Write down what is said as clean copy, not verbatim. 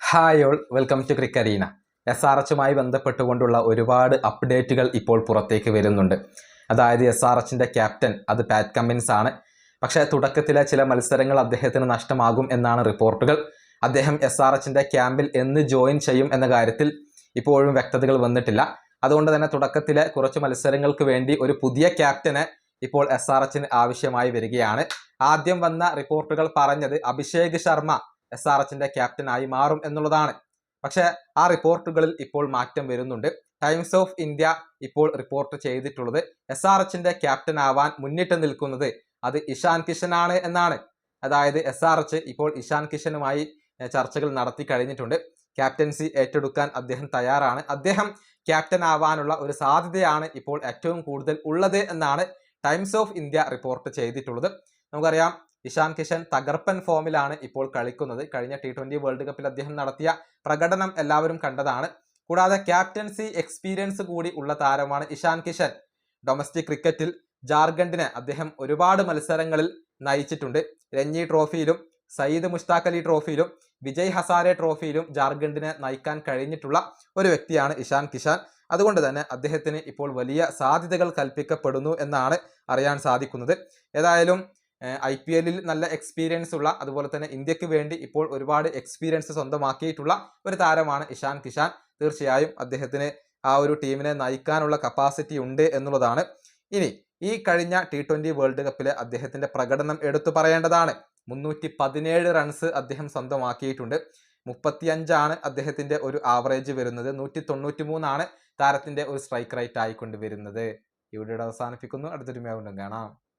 Hi all, welcome to ക്രിക്കറീന. SRHുമായി ബന്ധപ്പെട്ടുകൊണ്ടുള്ള ഒരുപാട് അപ്ഡേറ്റുകൾ ഇപ്പോൾ പുറത്തേക്ക് വരുന്നുണ്ട്. അതായത് SRHിൻ്റെ ക്യാപ്റ്റൻ അത് പാറ്റ് കമ്മിൻസ് ആണ്. പക്ഷേ തുടക്കത്തിലെ ചില മത്സരങ്ങൾ അദ്ദേഹത്തിന് നഷ്ടമാകും എന്നാണ് റിപ്പോർട്ടുകൾ. അദ്ദേഹം SRHിൻ്റെ ക്യാമ്പിൽ എന്ന് ജോയിൻ ചെയ്യും എന്ന കാര്യത്തിൽ ഇപ്പോഴും വ്യക്തതകൾ വന്നിട്ടില്ല. അതുകൊണ്ട് തന്നെ തുടക്കത്തിലെ കുറച്ച് മത്സരങ്ങൾക്ക് വേണ്ടി ഒരു പുതിയ ക്യാപ്റ്റനെ ഇപ്പോൾ SRHിന് ആവശ്യമായി വരികയാണ്. ആദ്യം വന്ന റിപ്പോർട്ടുകൾ പറഞ്ഞത് അഭിഷേക് ശർമ്മ SRHിൻ്റെ ക്യാപ്റ്റനായി മാറും എന്നുള്ളതാണ്. പക്ഷേ ആ റിപ്പോർട്ടുകളിൽ ഇപ്പോൾ മാറ്റം വരുന്നുണ്ട്. ടൈംസ് ഓഫ് ഇന്ത്യ ഇപ്പോൾ റിപ്പോർട്ട് ചെയ്തിട്ടുള്ളത് SRHിൻ്റെ ക്യാപ്റ്റൻ ആവാൻ മുന്നിട്ട് നിൽക്കുന്നത് അത് ഇഷാൻ കിഷൻ ആണ് എന്നാണ്. അതായത് SRH ഇപ്പോൾ ഇഷാൻ കിഷനുമായി ചർച്ചകൾ നടത്തി കഴിഞ്ഞിട്ടുണ്ട്. ക്യാപ്റ്റൻസി ഏറ്റെടുക്കാൻ അദ്ദേഹം തയ്യാറാണ്. അദ്ദേഹം ക്യാപ്റ്റൻ ആവാനുള്ള ഒരു സാധ്യതയാണ് ഇപ്പോൾ ഏറ്റവും കൂടുതൽ ഉള്ളത് എന്നാണ് ടൈംസ് ഓഫ് ഇന്ത്യ റിപ്പോർട്ട് ചെയ്തിട്ടുള്ളത്. നമുക്കറിയാം, ഇഷാൻ കിഷൻ തകർപ്പൻ ഫോമിലാണ് ഇപ്പോൾ കളിക്കുന്നത്. കഴിഞ്ഞ T20 വേൾഡ് കപ്പിൽ അദ്ദേഹം നടത്തിയ പ്രകടനം എല്ലാവരും കണ്ടതാണ്. കൂടാതെ ക്യാപ്റ്റൻസി എക്സ്പീരിയൻസ് കൂടി ഉള്ള താരമാണ് ഇഷാൻ കിഷൻ. ഡൊമസ്റ്റിക് ക്രിക്കറ്റിൽ ജാർഖണ്ഡിനെ അദ്ദേഹം ഒരുപാട് മത്സരങ്ങളിൽ നയിച്ചിട്ടുണ്ട്. രഞ്ജി ട്രോഫിയിലും സയ്യിദ് മുഷ്താഖ് അലി ട്രോഫിയിലും വിജയ് ഹസാരെ ട്രോഫിയിലും ജാർഖണ്ഡിനെ നയിക്കാൻ കഴിഞ്ഞിട്ടുള്ള ഒരു വ്യക്തിയാണ് ഇഷാൻ കിഷൻ. അതുകൊണ്ട് തന്നെ അദ്ദേഹത്തിന് ഇപ്പോൾ വലിയ സാധ്യതകൾ കൽപ്പിക്കപ്പെടുന്നു എന്നാണ് അറിയാൻ സാധിക്കുന്നത്. ഏതായാലും IPL നല്ല എക്സ്പീരിയൻസ് ഉള്ള, അതുപോലെ തന്നെ ഇന്ത്യക്ക് വേണ്ടി ഇപ്പോൾ ഒരുപാട് എക്സ്പീരിയൻസ് സ്വന്തമാക്കിയിട്ടുള്ള ഒരു താരമാണ് ഇഷാൻ കിഷൻ. തീർച്ചയായും അദ്ദേഹത്തിന് ആ ഒരു ടീമിനെ നയിക്കാനുള്ള കപ്പാസിറ്റി ഉണ്ട് എന്നുള്ളതാണ്. ഇനി ഈ കഴിഞ്ഞ T20 വേൾഡ് കപ്പിലെ അദ്ദേഹത്തിന്റെ പ്രകടനം എടുത്തു പറയേണ്ടതാണ്. 317 റൺസ് അദ്ദേഹം സ്വന്തമാക്കിയിട്ടുണ്ട്. 35 അദ്ദേഹത്തിന്റെ ഒരു ആവറേജ് വരുന്നത്. 193 താരത്തിന്റെ ഒരു സ്ട്രൈക്ക് റേറ്റ് ആയിക്കൊണ്ട് വരുന്നത്. ഈ വീഡിയോ അവസാനിപ്പിക്കുന്നു. അടുത്തൊരു കാണാം.